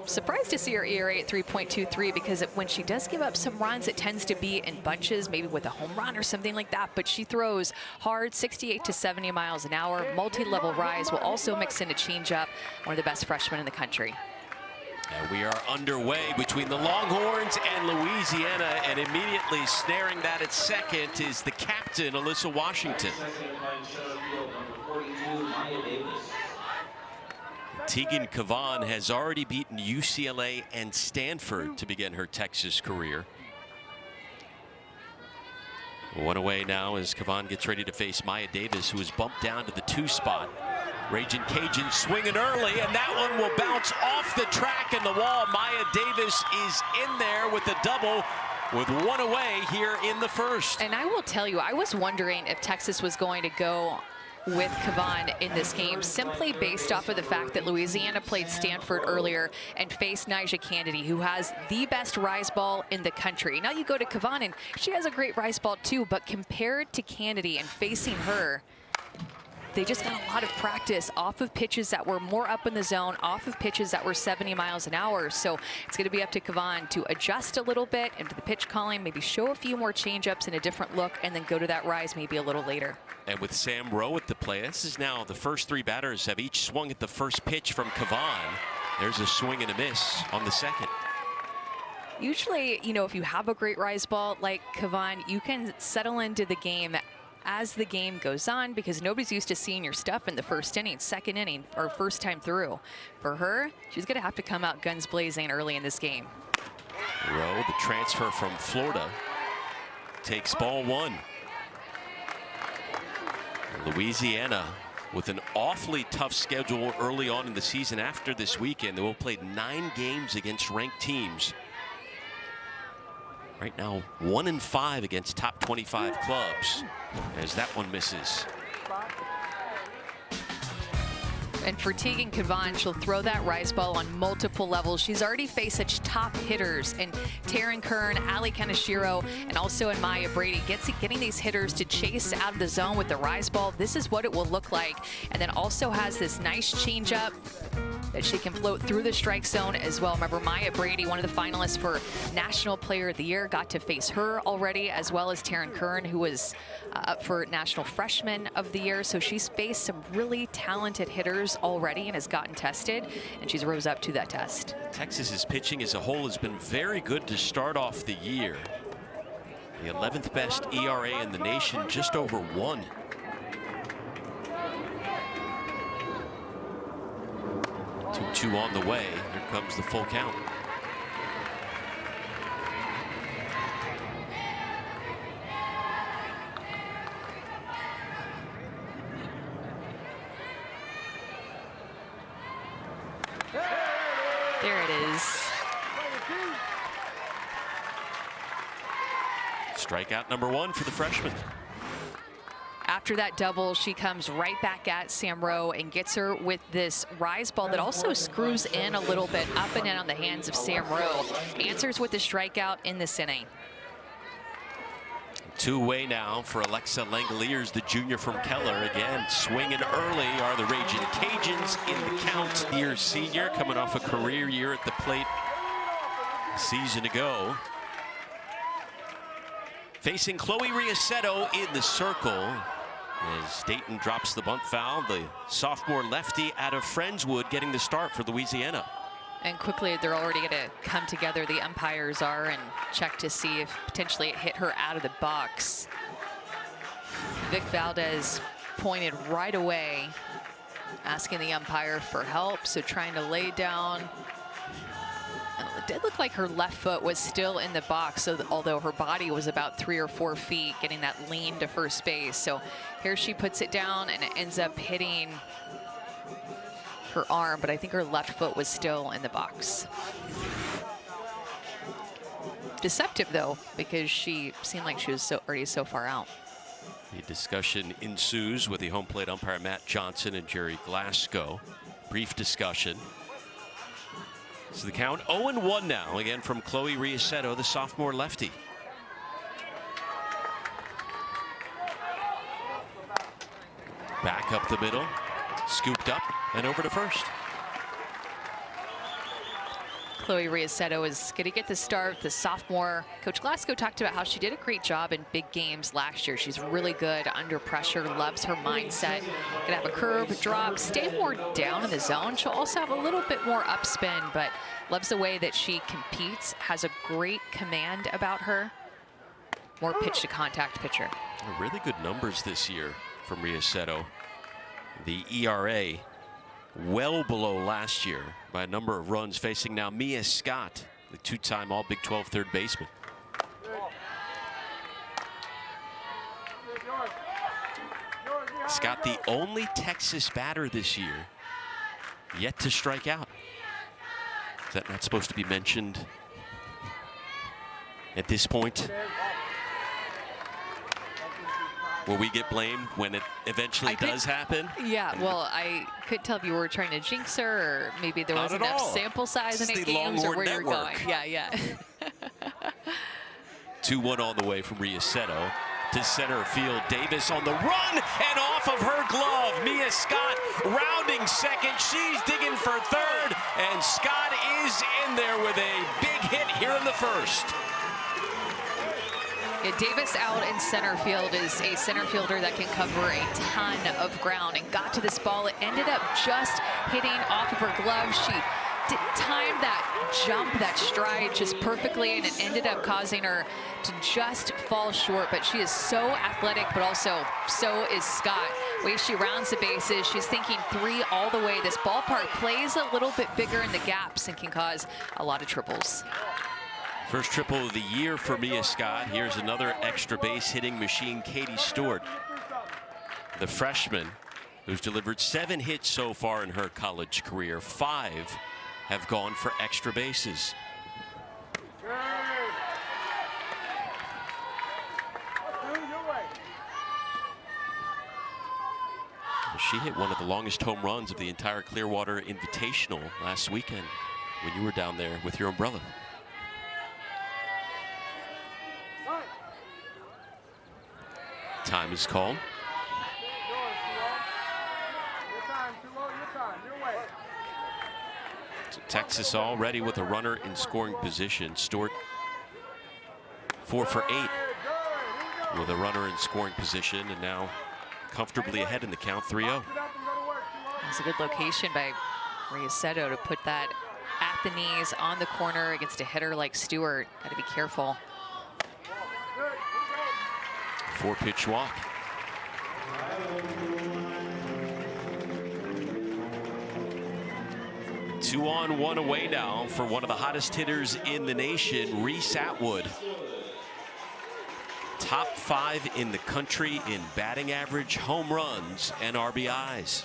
Surprised to see her ERA at 3.23 because when she does give up some runs, it tends to be in bunches, maybe with a home run or something like that. But she throws hard, 68 to 70 miles an hour, multi-level rise, will also mix in a changeup, one of the best freshmen in the country. And we are underway between the Longhorns and Louisiana, and immediately snaring that at second is the captain, Alyssa Washington. Tegan Cavan has already beaten UCLA and Stanford to begin her Texas career. One away now as Cavan gets ready to face Maya Davis, who is bumped down to the 2 spot. Raging Cajun swinging early, and that one will bounce off the track and the wall. Maya Davis is in there with a double with 1 away here in the first. And I will tell you, I was wondering if Texas was going to go with Cavan in this game, simply based off of the fact that Louisiana played Stanford earlier and faced Nyjah Kennedy, who has the best rise ball in the country. Now you go to Cavan, and she has a great rise ball too, but compared to Kennedy and facing her, they just got a lot of practice off of pitches that were more up in the zone, off of pitches that were 70 miles an hour. So it's going to be up to Cavan to adjust a little bit into the pitch calling, maybe show a few more changeups and a different look, and then go to that rise maybe a little later. And with Sam Rowe at the plate, this is now the first 3 batters have each swung at the first pitch from Cavan. There's a swing and a miss on the second. Usually, you know, if you have a great rise ball like Cavan, you can settle into the game as the game goes on, because nobody's used to seeing your stuff in the first inning, second inning, or first time through. For her, she's going to have to come out guns blazing early in this game. Rowe, the transfer from Florida, takes ball 1. Louisiana with an awfully tough schedule early on in the season after this weekend. They will play 9 games against ranked teams. Right now, 1-5 against top 25 clubs, as that one misses. And for Tegan Cavan, she'll throw that rise ball on multiple levels. She's already faced such top hitters in Taryn Kern, Ali Kaneshiro, and also in Maya Brady. Getting these hitters to chase out of the zone with the rise ball, this is what it will look like. And then also has this nice changeup that she can float through the strike zone as well. Remember, Maya Brady, one of the finalists for National Player of the Year, got to face her already, as well as Taryn Kern, who was up for National Freshman of the Year. So she's faced some really talented hitters already and has gotten tested, and she's rose up to that test. Texas's pitching as a whole has been very good to start off the year. The 11th best ERA in the nation, just over 1. Two on the way. Here comes the full count. There it is. Strikeout number 1 for the freshman. After that double, she comes right back at Sam Rowe and gets her with this rise ball that also screws in a little bit up and in on the hands of Sam Rowe. Answers with the strikeout in this inning. 2 away now for Alexa Langoliers, the junior from Keller. Again, swinging early are the Raging Cajuns in the count. Here, senior, coming off a career year at the plate a season ago. Facing Chloe Riasetto in the circle. As Dayton drops the bunt foul, the sophomore lefty out of Friendswood getting the start for Louisiana. And quickly, they're already going to come together, the umpires are, and check to see if potentially it hit her out of the box. Vic Valdez pointed right away, asking the umpire for help, so trying to lay down. It did look like her left foot was still in the box, so although her body was about 3 or 4 feet, getting that lean to first base. So here she puts it down, and it ends up hitting her arm, but I think her left foot was still in the box. Deceptive, though, because she seemed like she was already so far out. The discussion ensues with the home plate umpire Matt Johnson and Jerry Glasgow. Brief discussion. So the count 0-1 now, again from Chloe Riasetto, the sophomore lefty. Back up the middle, scooped up and over to first. Chloe Riasetto is going to get the start. The sophomore. Coach Glasgow talked about how she did a great job in big games last year. She's really good under pressure, loves her mindset. Going to have a curve, drop, stay more down in the zone. She'll also have a little bit more upspin, but loves the way that she competes, has a great command about her. More pitch to contact pitcher. Really good numbers this year from Riasetto. The ERA well below last year by a number of runs, facing now Mia Scott, the two-time All Big 12 third baseman. Scott, the only Texas batter this year yet to strike out. Is that not supposed to be mentioned at this point? Will we get blamed when it eventually does happen? Yeah, well, I couldn't tell if you were trying to jinx her, or maybe there was enough sample size in 8 games, or where you're going. Yeah. 2-1 on the way from Riasetto to center field. Davis on the run and off of her glove. Mia Scott rounding second. She's digging for third, and Scott is in there with a big hit here in the first. Yeah, Davis out in center field is a center fielder that can cover a ton of ground, and got to this ball. It ended up just hitting off of her glove. She timed that jump, that stride just perfectly, and it ended up causing her to just fall short. But she is so athletic, but also so is Scott. The way she rounds the bases, she's thinking 3 all the way. This ballpark plays a little bit bigger in the gaps and can cause a lot of triples. First triple of the year for Mia Scott. Here's another extra base hitting machine, Katie Stewart, the freshman who's delivered 7 hits so far in her college career. 5 have gone for extra bases. She hit one of the longest home runs of the entire Clearwater Invitational last weekend when you were down there with your umbrella. Time is called. So Texas already with a runner in scoring position. Stewart 4 for 8 with a runner in scoring position, and now comfortably ahead in the count, 3-0. It's a good location by Riasetto to put that at the knees on the corner against a hitter like Stewart. Got to be careful. 4-pitch walk. Two on, one away now for one of the hottest hitters in the nation, Reese Atwood. Top 5 in the country in batting average, home runs, and RBIs.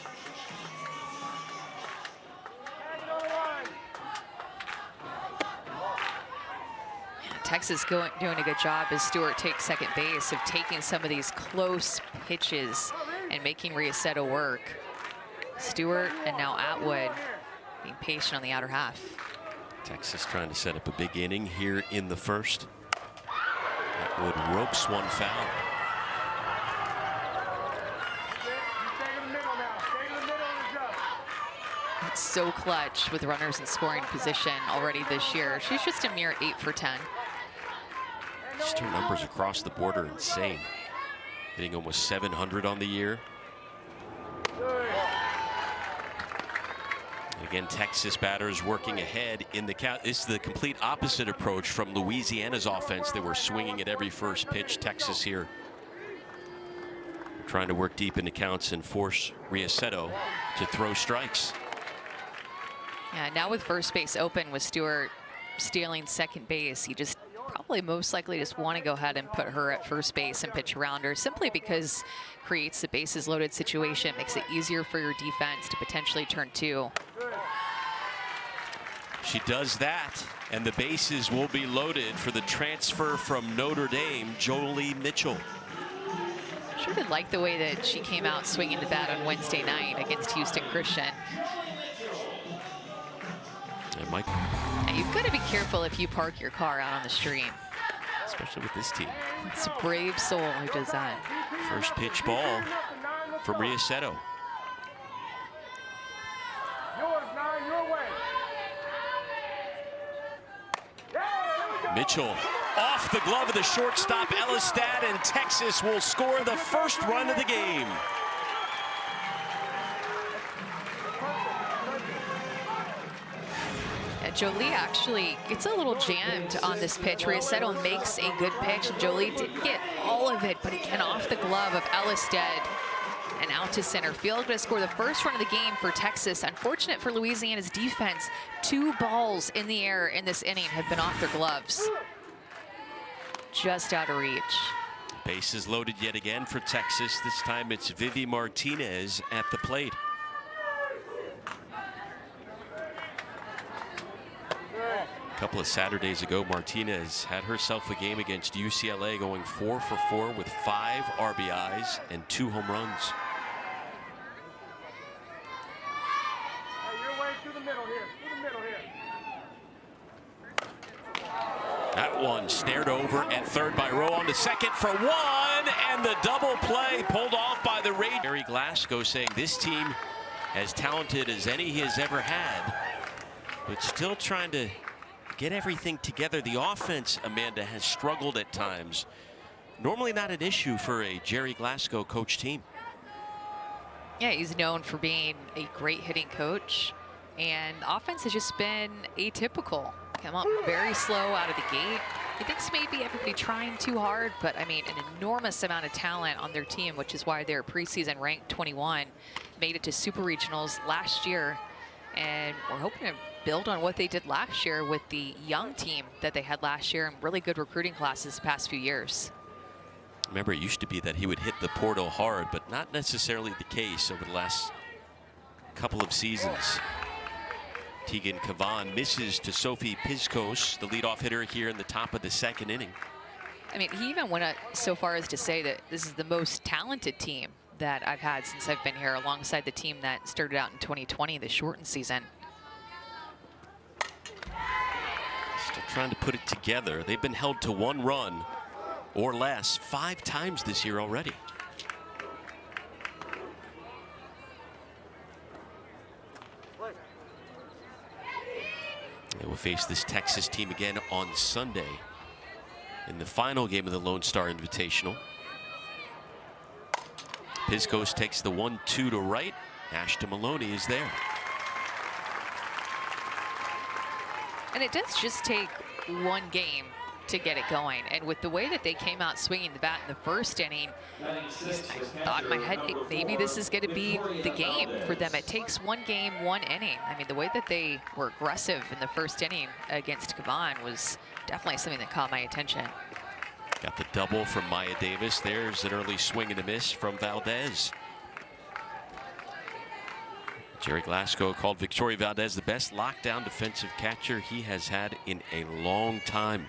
Texas doing a good job as Stewart takes second base of taking some of these close pitches and making Riasetto work. Stewart and now Atwood being patient on the outer half. Texas trying to set up a big inning here in the first. Atwood ropes one foul. It's so clutch with runners in scoring position already this year. She's just a mere 8 for 10. Just her numbers across the board are insane. Hitting almost 700 on the year. And again, Texas batters working ahead in the count. This is the complete opposite approach from Louisiana's offense. They were swinging at every first pitch. Texas here trying to work deep into counts and force Riasetto to throw strikes. Yeah, now with first base open, with Stewart stealing second base, you just probably most likely just want to go ahead and put her at first base and pitch around her, simply because creates the bases loaded situation, makes it easier for your defense to potentially turn 2. She does that, and the bases will be loaded for the transfer from Notre Dame, Jolie Mitchell. Sure did like the way that she came out swinging the bat on Wednesday night against Houston Christian. Mike. And you've got to be careful if you park your car out on the street. Especially with this team. It's a brave soul who does that. First pitch ball from Riasetto. Mitchell off the glove of the shortstop Elistad, and Texas will score the first run of the game. Jolie actually gets a little jammed on this pitch. Riasetto makes a good pitch. Jolie didn't get all of it, but again off the glove of Elistad and out to center field. Going to score the first run of the game for Texas. Unfortunate for Louisiana's defense. 2 balls in the air in this inning have been off their gloves. Just out of reach. Bases loaded yet again for Texas. This time it's Vivi Martinez at the plate. A couple of Saturdays ago, Martinez had herself a game against UCLA, going 4 for 4 with 5 RBIs and 2 home runs. That one snared over at third by Rowe, on to second for 1, and the double play pulled off by the Raiders. Jerry Glasgow saying this team as talented as any he has ever had, but still trying to get everything together. The offense, Amanda, has struggled at times. Normally not an issue for a Jerry Glasgow coach team. Yeah, he's known for being a great hitting coach, and offense has just been atypical. Come up very slow out of the gate. He thinks maybe everybody trying too hard, but I mean, an enormous amount of talent on their team, which is why they're preseason ranked 21, made it to Super Regionals last year, and we're hoping to build on what they did last year with the young team that they had last year and really good recruiting classes the past few years. Remember, it used to be that he would hit the portal hard, but not necessarily the case over the last couple of seasons. Tegan Cavan misses to Sophie Pizkos, the leadoff hitter here in the top of the second inning. I mean, he even went so far as to say that this is the most talented team that I've had since I've been here, alongside the team that started out in 2020, the shortened season. Still trying to put it together. They've been held to 1 run or less 5 times this year already. They will face this Texas team again on Sunday in the final game of the Lone Star Invitational. Pizkos takes the 1-2 to right. Ashton Maloney is there. And it does just take 1 game to get it going. And with the way that they came out swinging the bat in the first inning, I thought in my head, maybe this is going to be the game for them. It takes 1 game, 1 inning. I mean, the way that they were aggressive in the first inning against Cavan was definitely something that caught my attention. Got the double from Maya Davis. There's an early swing and a miss from Valdez. Jerry Glasgow called Victoria Valdez the best lockdown defensive catcher he has had in a long time.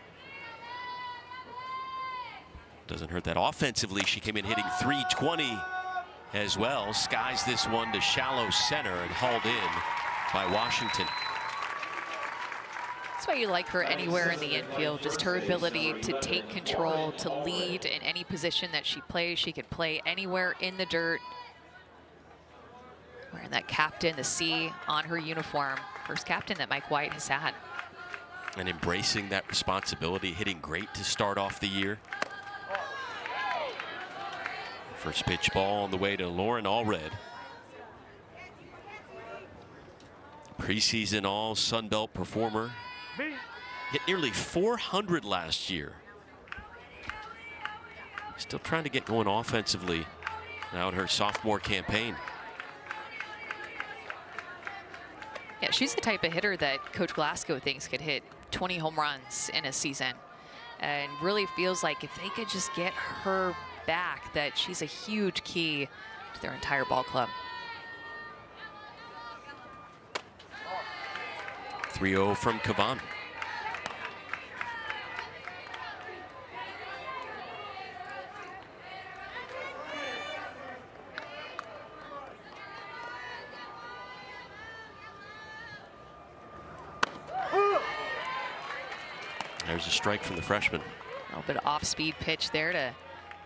Doesn't hurt that offensively. She came in hitting .320 as well. Skies this one to shallow center and hauled in by Washington. That's why you like her anywhere in the infield. Just her ability to take control, to lead in any position that she plays. She can play anywhere in the dirt. Wearing that captain, the C on her uniform. First captain that Mike White has had. And embracing that responsibility, hitting great to start off the year. First pitch ball on the way to Lauren Allred. Preseason all Sun Belt performer. Hit nearly 400 last year. Still trying to get going offensively now in her sophomore campaign. Yeah, she's the type of hitter that Coach Glasgow thinks could hit 20 home runs in a season. And really feels like if they could just get her back, that she's a huge key to their entire ball club. 3-0 from Cavan. There's a strike from the freshman. A little bit of off-speed pitch there to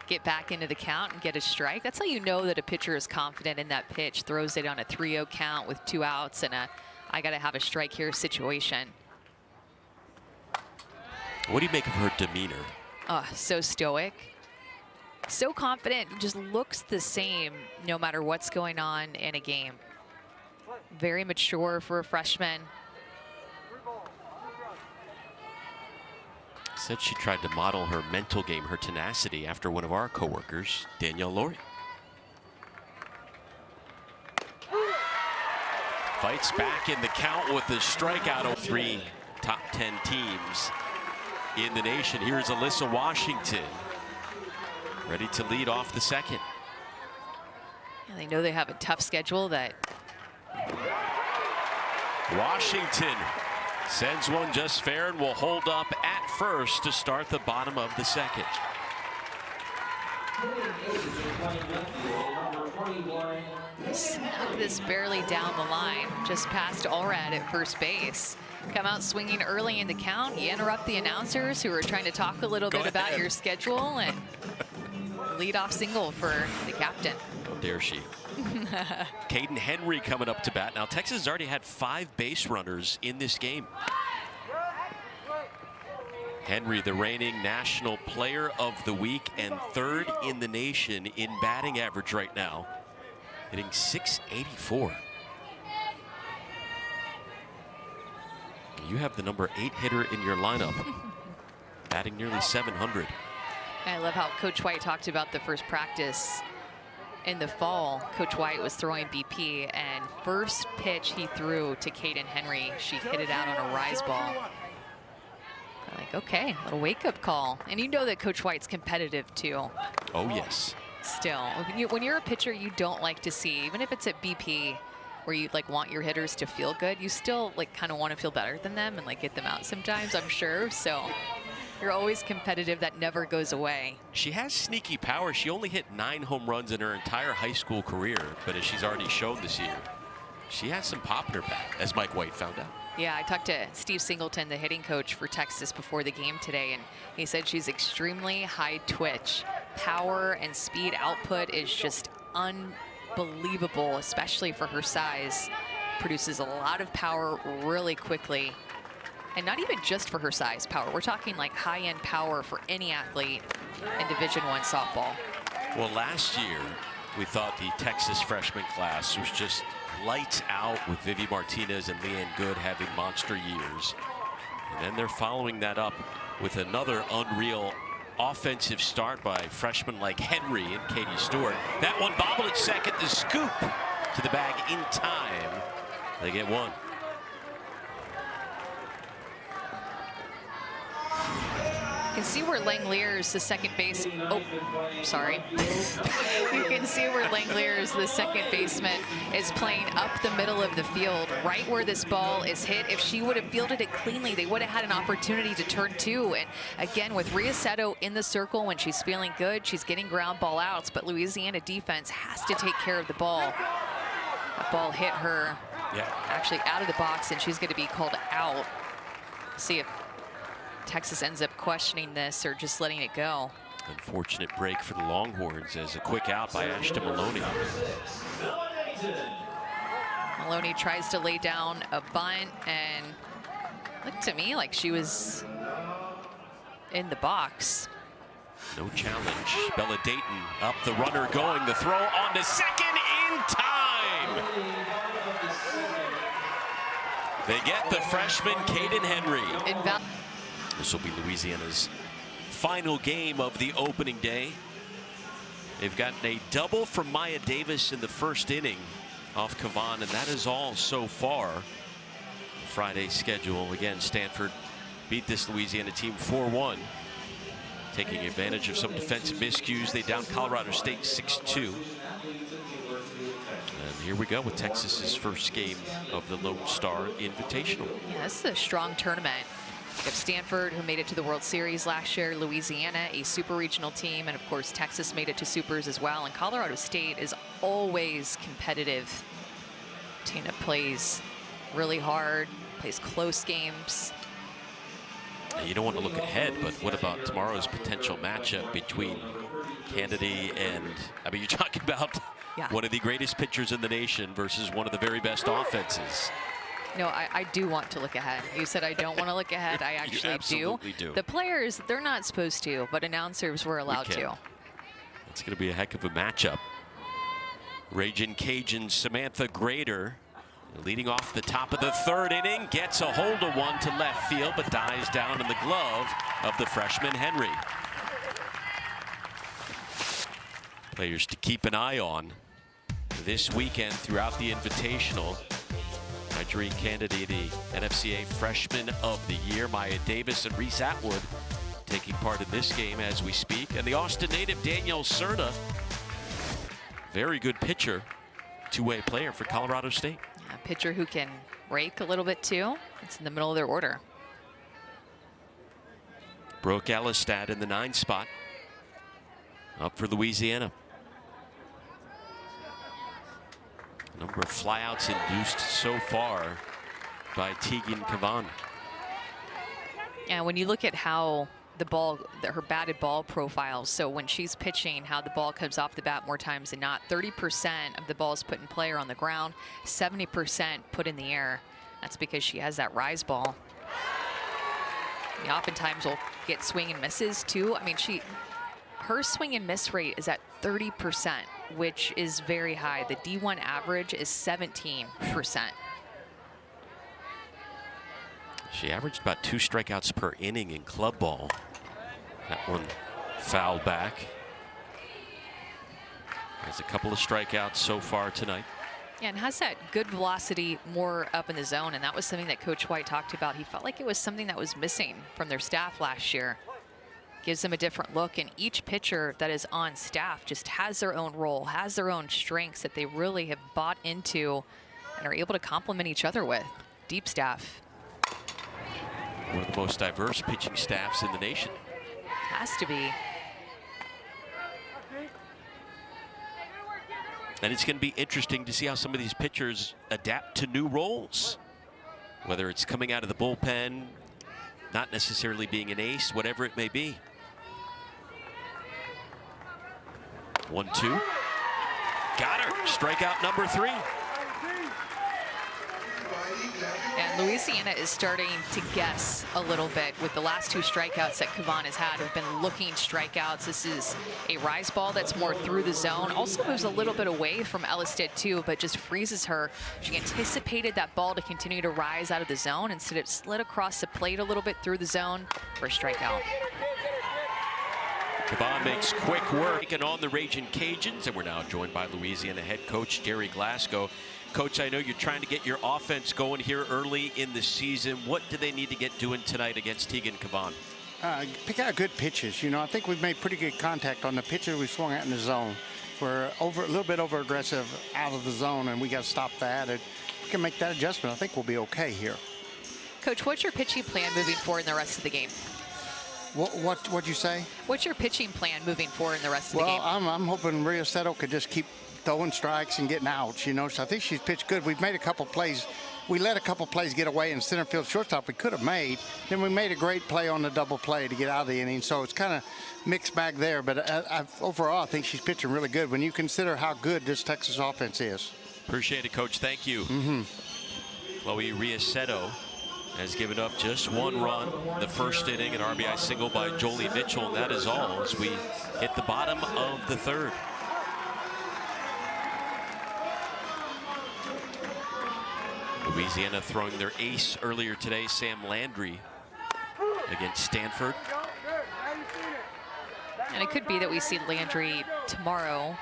get back into the count and get a strike. That's how you know that a pitcher is confident in that pitch. Throws it on a 3-0 count with 2 outs and a I got to have a strike here situation. What do you make of her demeanor? So stoic, so confident, just looks the same no matter what's going on in a game. Very mature for a freshman. Said she tried to model her mental game, her tenacity, after one of our coworkers, Danielle Laurie. Fights back in the count with the strikeout of 3 top 10 teams in the nation. Here's Alyssa Washington, ready to lead off the second. Yeah, they know they have a tough schedule. That Washington sends one just fair and will hold up at first to start the bottom of the second. Snuck this barely down the line, just past Allred at first base. Come out swinging early in the count. You interrupt the announcers who are trying to talk a little bit about your schedule, and leadoff single for the captain. How dare she? Caden Henry coming up to bat. Now, Texas has already had 5 base runners in this game. Henry, the reigning National Player of the Week and 3rd in the nation in batting average right now, hitting .684. You have the number 8 hitter in your lineup, batting nearly .700. I love how Coach White talked about the first practice in the fall. Coach White was throwing BP, and first pitch he threw to Caden Henry, she hit it out on a rise ball. Like, okay, a little wake-up call. And you know that Coach White's competitive too. Oh yes. Still, when you're a pitcher, you don't like to see, even if it's at BP, where you like want your hitters to feel good, you still like kind of want to feel better than them and like get them out sometimes, I'm sure. So you're always competitive. That never goes away. She has sneaky power. She only hit 9 home runs in her entire high school career, but as she's already shown this year, she has some pop in her bat, as Mike White found out. Yeah, I talked to Steve Singleton, the hitting coach for Texas, before the game today, and he said she's extremely high twitch. Power and speed output is just unbelievable, especially for her size. Produces a lot of power really quickly. And not even just for her size power. We're talking like high-end power for any athlete in Division I softball. Well, last year, we thought the Texas freshman class was just lights out, with Vivi Martinez and Leanne Good having monster years. And then they're following that up with another unreal offensive start by freshmen like Henry and Katie Stewart. That one bobbled at second, the scoop to the bag in time. They get one. You can see where Langeliers, the second base, oh, sorry. You can see where Langeliers, the second baseman, is playing up the middle of the field, right where this ball is hit. If she would have fielded it cleanly, they would have had an opportunity to turn 2. And again, with Riaceto in the circle when she's feeling good, she's getting ground ball outs, but Louisiana defense has to take care of the ball. That ball hit her actually out of the box, and she's going to be called out. See if Texas ends up questioning this or just letting it go. Unfortunate break for the Longhorns as a quick out by Ashton Maloney. Maloney tries to lay down a bunt, and looked to me like she was in the box. No challenge. Bella Dayton up, the runner going, the throw on to second in time. They get the freshman Caden Henry. This will be Louisiana's final game of the opening day. They've gotten a double from Maya Davis in the first inning off Kavan, and that is all so far. Friday's schedule, again, Stanford beat this Louisiana team 4-1. Taking advantage of some defensive miscues, they downed Colorado State 6-2. And here we go with Texas's first game of the Lone Star Invitational. Yeah, this is a strong tournament. You have Stanford, who made it to the World Series last year, Louisiana, a super regional team, and of course Texas made it to supers as well. And Colorado State is always competitive. Team that plays really hard, plays close games. You don't want to look ahead, but what about tomorrow's potential matchup between Kennedy and, I mean, you're talking about one of the greatest pitchers in the nation versus one of the very best offenses. No, I do want to look ahead. You said I don't want to look ahead. I actually absolutely do. The players, they're not supposed to, but announcers were allowed to. It's going to be a heck of a matchup. Ragin' Cajun Samantha Grader leading off the top of the third inning, gets a hold of one to left field, but dies down in the glove of the freshman Henry. Players to keep an eye on this weekend throughout the Invitational. Nigerian candidate, the NFCA Freshman of the Year, Maya Davis and Reese Atwood taking part in this game as we speak. And the Austin native Danielle Cerna, very good pitcher, two-way player for Colorado State. A pitcher who can rake a little bit too. It's in the middle of their order. Brooke Elistad in the 9 spot, up for Louisiana. A number of flyouts induced so far by Tegan Cavan. Yeah, when you look at how the ball, her batted ball profile, so when she's pitching, how the ball comes off the bat more times than not, 30% of the balls put in play are on the ground, 70% put in the air. That's because she has that rise ball. She oftentimes will get swing and misses too. I mean, her swing and miss rate is at 30%, which is very high. The D1 average is 17%. She averaged about 2 strikeouts per inning in club ball. That one fouled back. Has a couple of strikeouts so far tonight. Yeah, and has that good velocity more up in the zone, and that was something that Coach White talked about. He felt like it was something that was missing from their staff last year. Gives them a different look, and each pitcher that is on staff just has their own role, has their own strengths that they really have bought into and are able to complement each other with. Deep staff. One of the most diverse pitching staffs in the nation. Has to be. And it's going to be interesting to see how some of these pitchers adapt to new roles. Whether it's coming out of the bullpen, not necessarily being an ace, whatever it may be. 1-2. Got her. Strikeout number 3. And Louisiana is starting to guess a little bit with the last 2 strikeouts that Cavan has had have been looking strikeouts. This is a rise ball that's more through the zone. Also moves a little bit away from Elistad too, but just freezes her. She anticipated that ball to continue to rise out of the zone. Instead it slid across the plate a little bit through the zone for a strikeout. Cavan makes quick work and on the Ragin' Cajuns, and we're now joined by Louisiana head coach Gary Glasgow. Coach, I know you're trying to get your offense going here early in the season. What do they need to get doing tonight against Tegan Cavan? Pick out good pitches. You know, I think we've made pretty good contact on the pitches we swung at in the zone. We're a little bit over aggressive out of the zone, and we got to stop that. If we can make that adjustment, I think we'll be okay here. Coach, what's your pitching plan moving forward in the rest of the game? What'd you say? What's your pitching plan moving forward in the rest of the game? Well, I'm hoping Ria Seto could just keep throwing strikes and getting outs, you know. So I think she's pitched good. We've made a couple plays. We let a couple plays get away in center field shortstop we could have made. Then we made a great play on the double play to get out of the inning. So it's kind of mixed bag there. But overall, I think she's pitching really good when you consider how good this Texas offense is. Appreciate it, Coach. Thank you. Chloe Riasetto has given up just 1 run the first inning, an RBI single by Jolie Mitchell, and that is all as we hit the bottom of the 3rd. Louisiana throwing their ace earlier today, Sam Landry, against Stanford. And it could be that we see Landry tomorrow,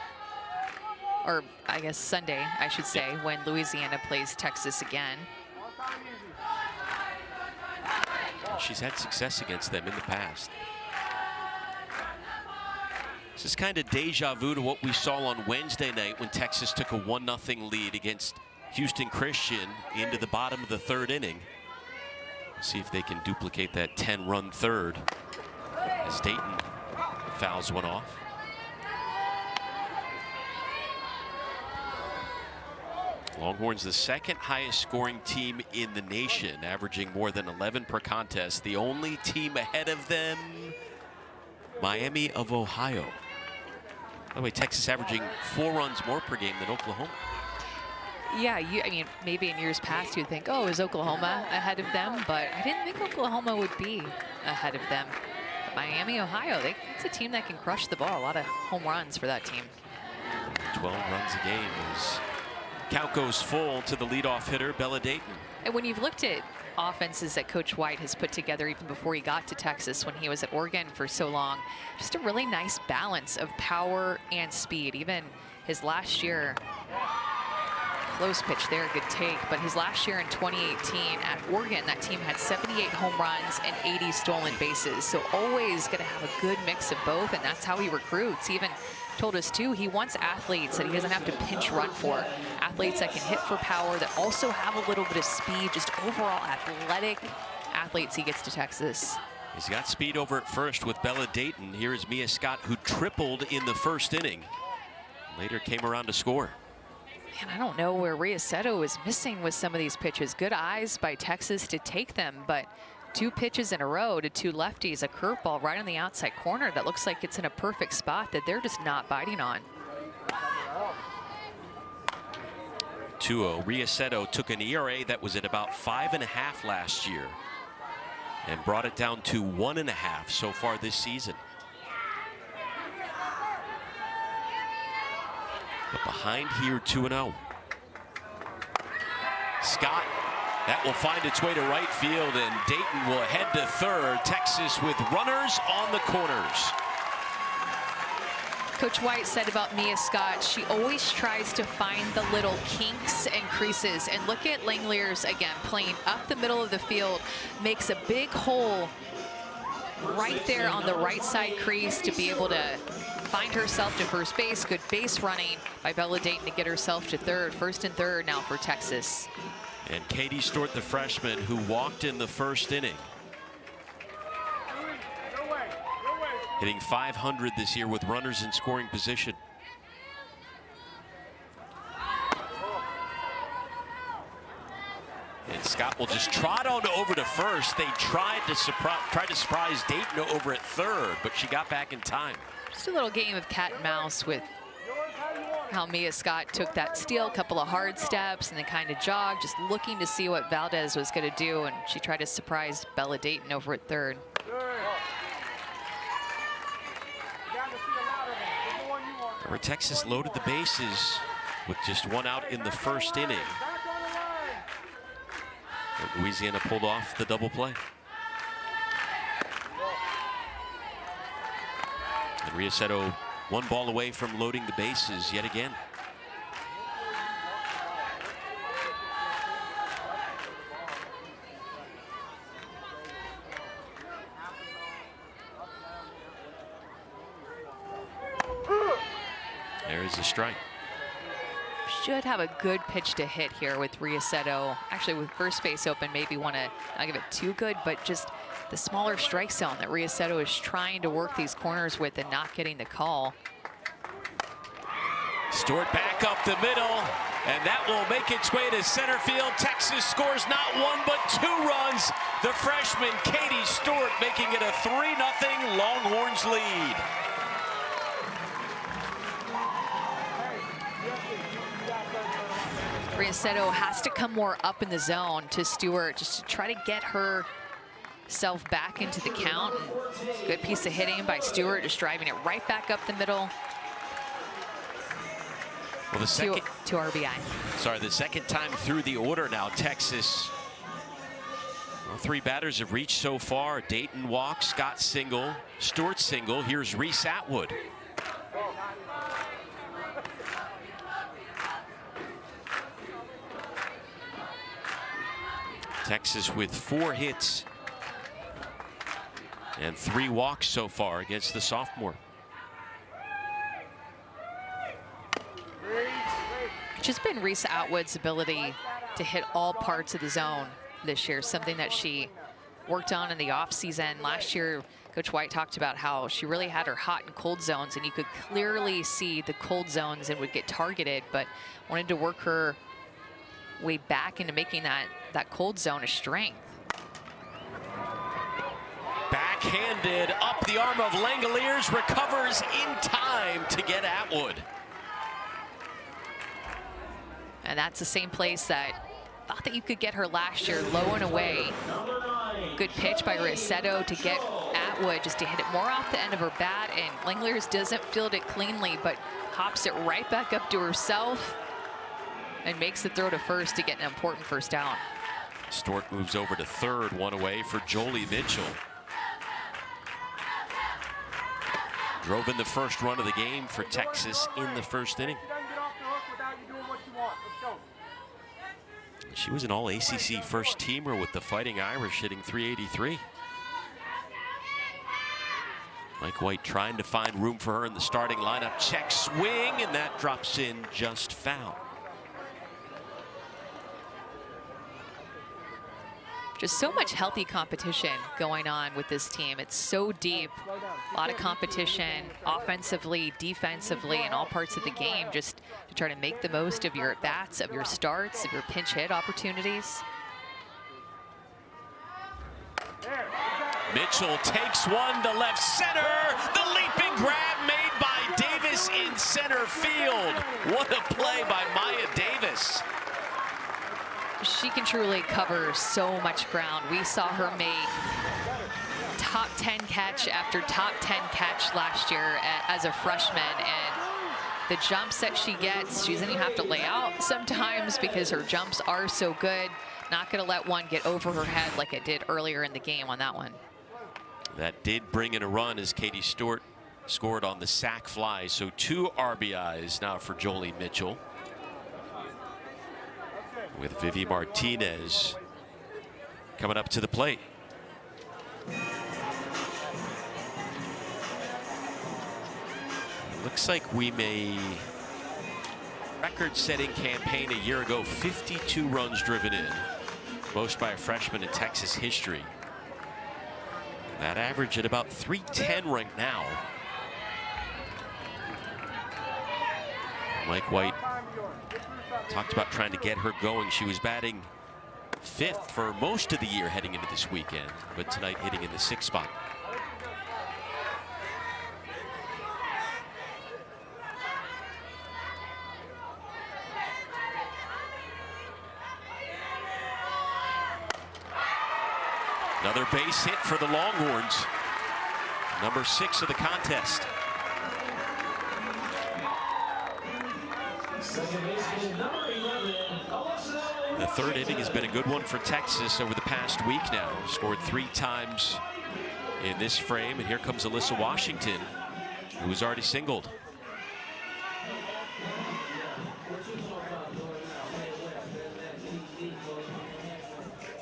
or I guess Sunday, I should say, when Louisiana plays Texas again. She's had success against them in the past. This is kind of deja vu to what we saw on Wednesday night when Texas took a 1-0 lead against Houston Christian into the bottom of the 3rd inning. See if they can duplicate that 10-run 3rd as Dayton fouls one off. Longhorns the 2nd highest scoring team in the nation, averaging more than 11 per contest. The only team ahead of them, Miami of Ohio. By the way, Texas averaging 4 runs more per game than Oklahoma. Yeah, I mean, maybe in years past you'd think, oh, is Oklahoma ahead of them? But I didn't think Oklahoma would be ahead of them. But Miami, Ohio, it's a team that can crush the ball. A lot of home runs for that team. 12 runs a game as count goes full to the leadoff hitter, Bella Dayton. And when you've looked at offenses that Coach White has put together even before he got to Texas, when he was at Oregon for so long, just a really nice balance of power and speed. Even his last year, close pitch there, good take, but his last year in 2018 at Oregon, that team had 78 home runs and 80 stolen bases. So always going to have a good mix of both, and that's how he recruits. He even told us too, he wants athletes that he doesn't have to pinch run for. Athletes that can hit for power, that also have a little bit of speed, just overall athletic athletes he gets to Texas. He's got speed over at first with Bella Dayton. Here is Mia Scott, who tripled in the first inning. Later came around to score. Man, I don't know where Riaceto is missing with some of these pitches. Good eyes by Texas to take them, but 2 pitches in a row to 2 lefties, a curveball right on the outside corner that looks like it's in a perfect spot that they're just not biting on. 2-0. Riaceto took an ERA that was at about 5.5 last year and brought it down to 1.5 so far this season. But behind here, 2-0. Scott, that will find its way to right field, and Dayton will head to third. Texas with runners on the corners. Coach White said about Mia Scott, she always tries to find the little kinks and creases. And look at Langeliers again, playing up the middle of the field, makes a big hole right there on the right side crease to be able to find herself to first base. Good base running by Bella Dayton to get herself to third. First and third now for Texas. And Katie Stewart, the freshman, who walked in the first inning. Hitting .500 this year with runners in scoring position. And Scott will just trot on over to first. They tried to surprise Dayton over at third, but she got back in time. Just a little game of cat and mouse with how Mia Scott took that steal, couple of hard steps, and then kind of jogged, just looking to see what Valdez was going to do, and she tried to surprise Bella Dayton over at third. Remember, Texas loaded the bases with just 1 out in the first inning. But Louisiana pulled off the double play. And Riaceto 1 ball away from loading the bases yet again. There's a strike. Should have a good pitch to hit here with Riaceto. Actually, with first base open, maybe want to not give it too good, but just the smaller strike zone that Riaceto is trying to work these corners with and not getting the call. Stewart back up the middle, and that will make its way to center field. Texas scores not 1 but 2 runs. The freshman Katie Stewart making it a 3-0 Longhorns lead. Riaceto has to come more up in the zone to Stewart just to try to get herself back into the count. And good piece of hitting by Stewart, just driving it right back up the middle. Well, the second to RBI. Sorry, the second time through the order now, Texas. Well, 3 batters have reached so far. Dayton walks, Scott single, Stewart single. Here's Reese Atwood. Texas with 4 hits and 3 walks so far against the sophomore. It's just been Reese Atwood's ability to hit all parts of the zone this year, something that she worked on in the offseason. Last year, Coach White talked about how she really had her hot and cold zones, and you could clearly see the cold zones and would get targeted, but wanted to work her way back into making that cold zone a strength. Backhanded up the arm of Langeliers, recovers in time to get Atwood. And that's the same place that thought that you could get her last year, low and away. Good pitch by Risetto to get Atwood just to hit it more off the end of her bat, and Langlers doesn't field it cleanly, but hops it right back up to herself and makes the throw to first to get an important first down. Stewart moves over to third, one away for Jolie Mitchell. Drove in the first run of the game for Texas in the first inning. She was an all-ACC first teamer with the Fighting Irish, hitting .383. Mike White trying to find room for her in the starting lineup. Check swing, and that drops in just foul. Just so much healthy competition going on with this team. It's so deep. A lot of competition offensively, defensively, in all parts of the game, just to try to make the most of your at-bats, of your starts, of your pinch hit opportunities. Mitchell takes one to left center. The leaping grab made by Davis in center field. What a play by Maya Davis. She can truly cover so much ground. We saw her make top 10 catch after top 10 catch last year as a freshman, and the jumps that she gets, she doesn't even have to lay out sometimes because her jumps are so good. Not going to let one get over her head like it did earlier in the game on that one. That did bring in a run as Katie Stewart scored on the sac fly. So 2 RBIs now for Jolie Mitchell, with Vivi Martinez coming up to the plate. Looks like we may record-setting campaign a year ago, 52 runs driven in, most by a freshman in Texas history. That average at about 310 right now. Mike White talked about trying to get her going. She was batting 5th for most of the year heading into this weekend, but tonight hitting in the 6th spot. Another base hit for the Longhorns. Number 6 of the contest. The third inning has been a good one for Texas over the past week now. Scored 3 times in this frame, and here comes Alyssa Washington, who was already singled.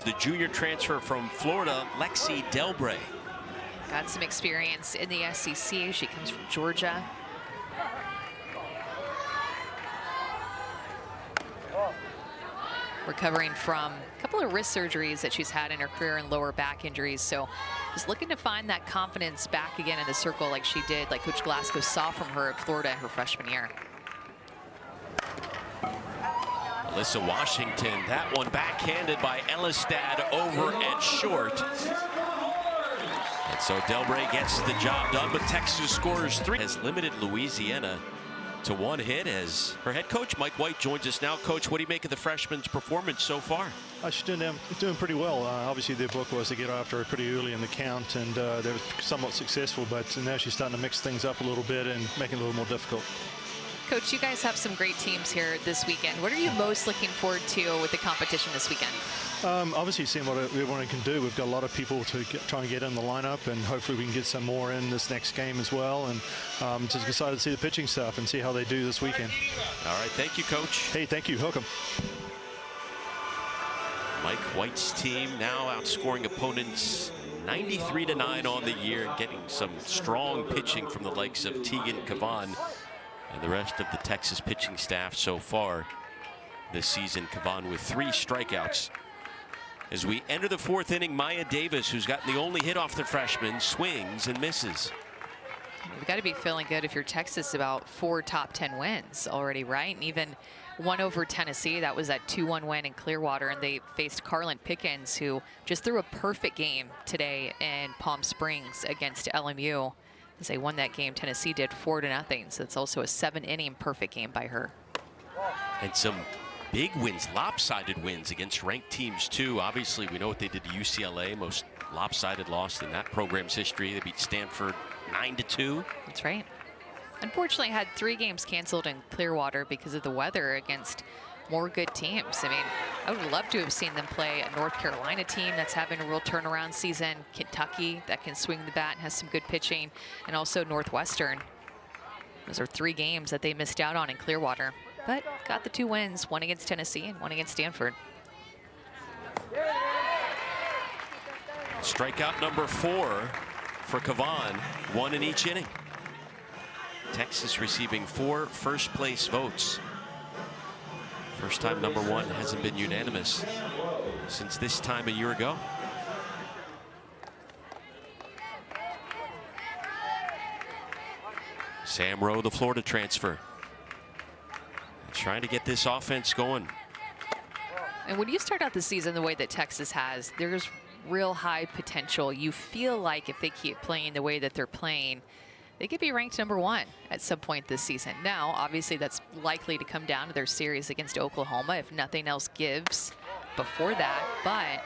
The junior transfer from Florida, Lexi Delbray. Got some experience in the SEC. She comes from Georgia. Recovering from a couple of wrist surgeries that she's had in her career and lower back injuries. So just looking to find that confidence back again in the circle like she did, like Coach Glasgow saw from her at Florida in her freshman year. Alyssa Washington, that one backhanded by Elistad over at short. And so Delbray gets the job done, but Texas scores 3. Has limited Louisiana to 1 hit as her head coach, Mike White, joins us now. Coach, what do you make of the freshman's performance so far? She's doing pretty well. Obviously, their book was to get after her pretty early in the count, and they were somewhat successful, but now she's starting to mix things up a little bit and making it a little more difficult. Coach, you guys have some great teams here this weekend. What are you most looking forward to with the competition this weekend? Obviously, seeing what everyone can do. We've got a lot of people to try and get in the lineup, and hopefully we can get some more in this next game as well. And just excited to see the pitching stuff and see how they do this weekend. All right, thank you, Coach. Hey, thank you. Welcome. Mike White's team now outscoring opponents 93-9 on the year and getting some strong pitching from the likes of Tegan Cavan and the rest of the Texas pitching staff so far this season. Cavan with 3 strikeouts. As we enter the 4th inning, Maya Davis, who's gotten the only hit off the freshman, swings and misses. You've got to be feeling good if you're Texas about 4 top 10 wins already, right? And even one over Tennessee. That was that 2-1 win in Clearwater, and they faced Carlin Pickens, who just threw a perfect game today in Palm Springs against LMU. As they won that game, Tennessee did 4-0. So it's also a 7-inning perfect game by her. And some big wins, lopsided wins against ranked teams too. Obviously, we know what they did to UCLA, most lopsided loss in that program's history. They beat Stanford 9-2. That's right. Unfortunately, had 3 games canceled in Clearwater because of the weather against more good teams. I mean, I would love to have seen them play a North Carolina team that's having a real turnaround season, Kentucky that can swing the bat and has some good pitching, and also Northwestern. Those are 3 games that they missed out on in Clearwater, but got the 2 wins, one against Tennessee and one against Stanford. Strikeout number 4 for Kavan, 1 in each inning. Texas receiving 4 first place votes. First time number 1 hasn't been unanimous since this time a year ago. Sam Rowe, the Florida transfer, trying to get this offense going. And when you start out the season the way that Texas has, there's real high potential. You feel like if they keep playing the way that they're playing, they could be ranked number 1 at some point this season. Now, obviously, that's likely to come down to their series against Oklahoma if nothing else gives before that. But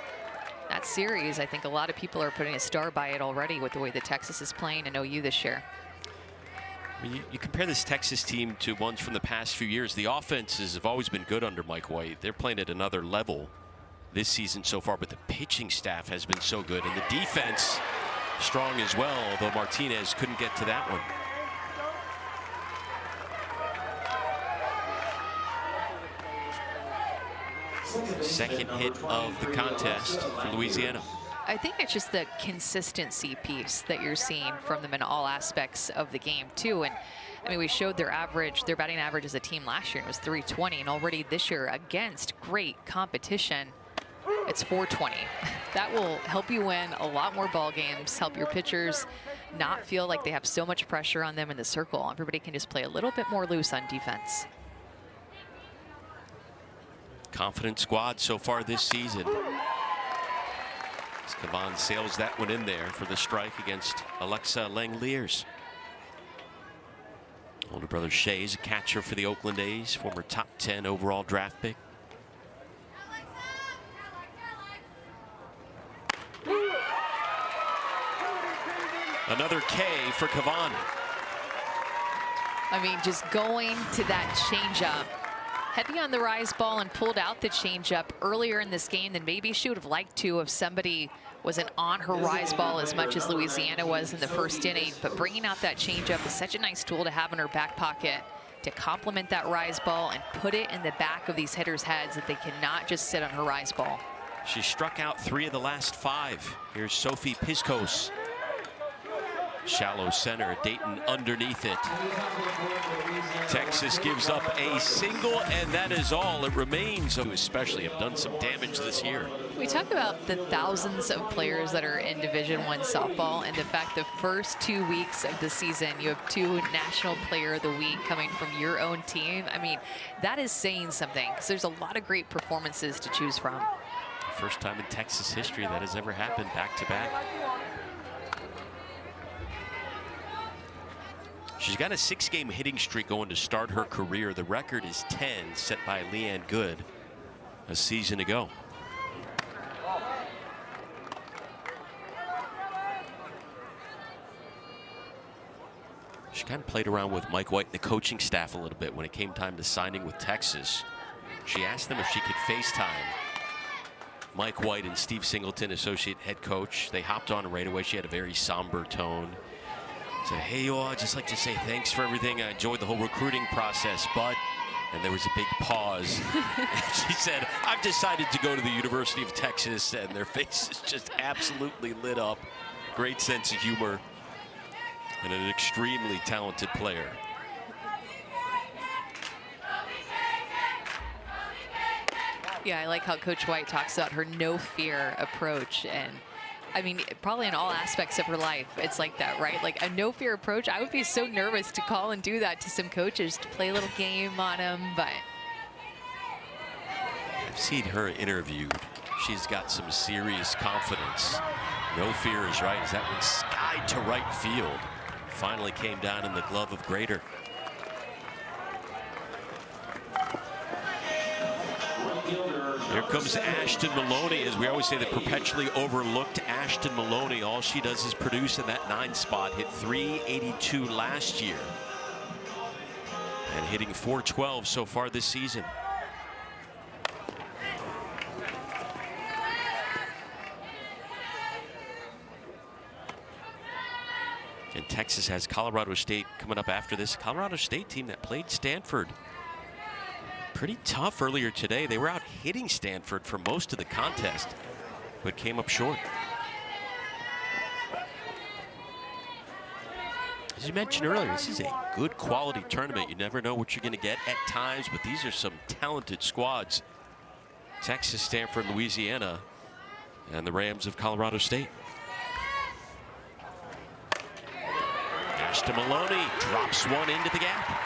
that series, I think a lot of people are putting a star by it already with the way that Texas is playing and OU this year. I mean, you compare this Texas team to ones from the past few years. The offenses have always been good under Mike White. They're playing at another level this season so far, but the pitching staff has been so good, and the defense strong as well, although Martinez couldn't get to that one. Second hit of the contest for Louisiana. I think it's just the consistency piece that you're seeing from them in all aspects of the game too. And I mean, we showed their batting average as a team last year, and it was 320, and already this year against great competition, it's 420. That will help you win a lot more ball games, help your pitchers not feel like they have so much pressure on them in the circle. Everybody can just play a little bit more loose on defense. Confident squad so far this season. As Kavan sails that one in there for the strike against Alexa Langeliers. Older brother Shea is a catcher for the Oakland A's, former top 10 overall draft pick. Another K for Kavan. I mean, just going to that changeup. Heavy on the rise ball and pulled out the changeup earlier in this game than maybe she would have liked to if somebody wasn't on her rise ball as much as Louisiana was in the first inning. But bringing out that changeup is such a nice tool to have in her back pocket to complement that rise ball and put it in the back of these hitters' heads that they cannot just sit on her rise ball. She struck out 3 of the last 5. Here's Sophie Piscos. Shallow center, Dayton underneath it. Texas gives up a single, and that is all it remains. Who especially have done some damage this year. We talk about the thousands of players that are in Division I softball, and the fact the first 2 weeks of the season, you have 2 National Player of the Week coming from your own team. I mean, that is saying something, because there's a lot of great performances to choose from. First time in Texas history that has ever happened back-to-back. She's got a 6-game hitting streak going to start her career. The record is 10, set by Leanne Good a season ago. She kind of played around with Mike White and the coaching staff a little bit when it came time to signing with Texas. She asked them if she could FaceTime Mike White and Steve Singleton, associate head coach. They hopped on right away. She had a very somber tone. Said, hey, you all, I'd just like to say thanks for everything. I enjoyed the whole recruiting process, but, and there was a big pause. And she said, I've decided to go to the University of Texas, and their faces just absolutely lit up. Great sense of humor, and an extremely talented player. Yeah, I like how Coach White talks about her no fear approach. And I mean, probably in all aspects of her life, it's like that, right? Like a no fear approach. I would be so nervous to call and do that to some coaches, to play a little game on them, but. I've seen her interviewed. She's got some serious confidence. No fear is right as that one skied to right field. Finally came down in the glove of Grader. Here comes Ashton Maloney. As we always say, the perpetually overlooked Ashton Maloney. All she does is produce in that 9 spot. Hit 382 last year. And hitting 412 so far this season. And Texas has Colorado State coming up after this. Colorado State team that played Stanford pretty tough earlier today. They were out hitting Stanford for most of the contest, but came up short. As you mentioned earlier, this is a good quality tournament. You never know what you're going to get at times, but these are some talented squads. Texas, Stanford, Louisiana, and the Rams of Colorado State. Ashton Maloney drops one into the gap.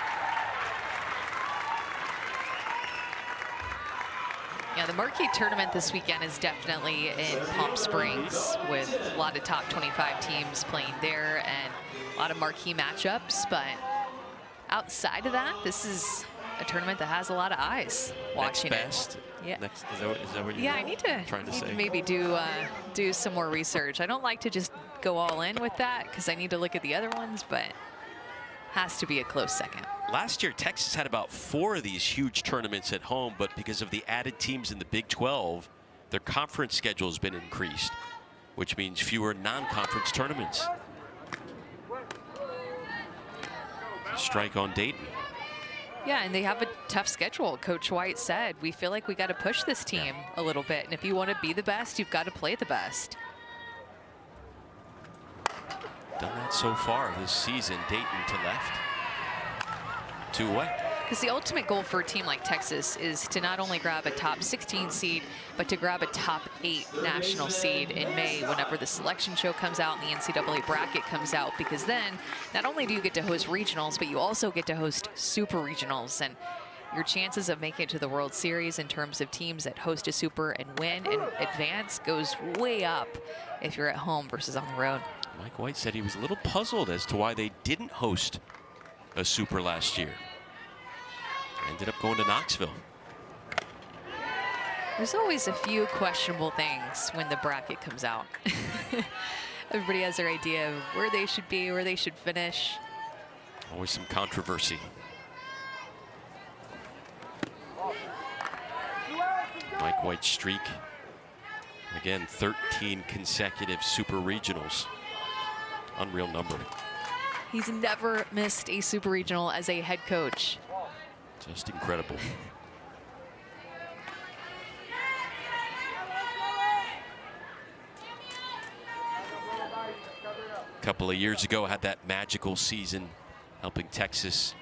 Yeah, the marquee tournament this weekend is definitely in Palm Springs, with a lot of top 25 teams playing there and a lot of marquee matchups. But outside of that, this is a tournament that has a lot of eyes watching Next best. it. Yeah. Next, is that what you're I need to trying to say? maybe do some more research. I don't like to just go all in with that because I need to look at the other ones, but has to be a close second. Last year, Texas had about 4 of these huge tournaments at home, but because of the added teams in the Big 12, their conference schedule has been increased, which means fewer non-conference tournaments. Strike on Dayton. Yeah, and they have a tough schedule. Coach White said, we feel like we got to push this team a little bit, and if you want to be the best, you've got to play the best. Done that so far this season. Dayton to left. 2 away. Because the ultimate goal for a team like Texas is to not only grab a top 16 seed, but to grab a top 8 national seed in May whenever the selection show comes out and the NCAA bracket comes out. Because then not only do you get to host regionals, but you also get to host super regionals. And your chances of making it to the World Series in terms of teams that host a super and win and advance goes way up if you're at home versus on the road. Mike White said he was a little puzzled as to why they didn't host a super last year. Ended up going to Knoxville. There's always a few questionable things when the bracket comes out. Everybody has their idea of where they should be, where they should finish. Always some controversy. Mike White's streak. Again, 13 consecutive super regionals. Unreal number. He's never missed a super regional as a head coach. Just incredible. A couple of years ago, had that magical season, helping Texas